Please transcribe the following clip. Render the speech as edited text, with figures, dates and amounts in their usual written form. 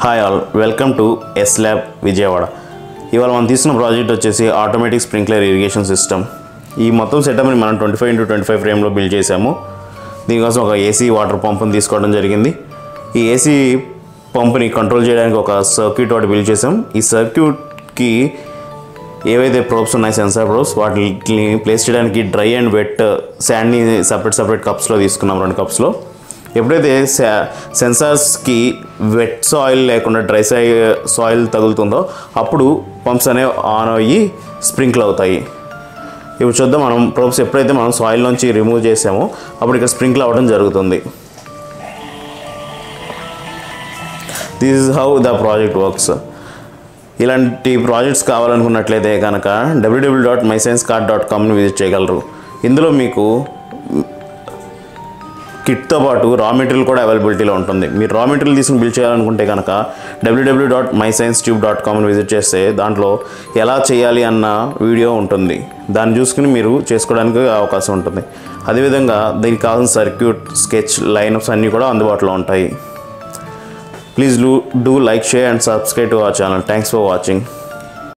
Hi all, welcome to S lab Vijayawada. ఇవాళ మనం తీసుకున్న ప్రాజెక్ట్ వచ్చేసి ఆటోమేటిక్ స్ప్రింక్లర్ ఇరిగేషన్ సిస్టమ్. ఈ మొత్తం సెటప్ని మనం 25x25 ఫ్రేమ్లో బిల్డ్ చేసాము. దీనికోసం ఒక ఏసీ వాటర్ పంప్ని తీసుకోవడం జరిగింది. ఈ ఏసీ పంప్ని కంట్రోల్ చేయడానికి ఒక సర్క్యూట్ ఒకటి బిల్డ్ చేసాం. ఈ సర్క్యూట్కి ఏవైతే ప్రోబ్స్ ఉన్నాయి, సెన్సార్ ప్రోబ్స్, వాటిని ప్లేస్ చేయడానికి డ్రై అండ్ వెట్ శాండ్ని సపరేట్ కప్స్లో తీసుకున్నాం, 2 కప్స్లో. ఎప్పుడైతే సెన్సార్స్కి వెట్ సాయిల్ లేకుండా డ్రై సాయిల్ తగులుతుందో అప్పుడు పంప్స్ అనేవి ఆన్ అయ్యి స్ప్రింక్ల్ అవుతాయి. ఇప్పుడు చూద్దాం, మనం ప్రోబ్స్ ఎప్పుడైతే మనం సాయిల్ నుంచి రిమూవ్ చేసామో అప్పుడు ఇక్కడ స్ప్రింక్ల్ అవ్వడం జరుగుతుంది. This is how the project works. ఇలాంటి ప్రాజెక్ట్స్ కావాలనుకున్నట్లయితే కనుక www.mysciencecart.comని విజిట్ చేయగలరు. ఇందులో మీకు కిట్తో పాటు రా మెటీరియల్ కూడా అవైలబిలిటీలో ఉంటుంది. మీరు రా మెటీరియల్ తీసుకుని బిల్డ్ చేయాలనుకుంటే కనుక www.mysciencetube.comని విజిట్ చేస్తే దాంట్లో ఎలా చేయాలి అన్న వీడియో ఉంటుంది. దాన్ని చూసుకుని మీరు చేసుకోవడానికి అవకాశం ఉంటుంది. అదేవిధంగా దీనికి కావాల్సిన సర్క్యూట్, స్కెచ్, లైనప్స్ అన్నీ కూడా అందుబాటులో ఉంటాయి. Please do like, share and subscribe to our channel. Thanks for watching.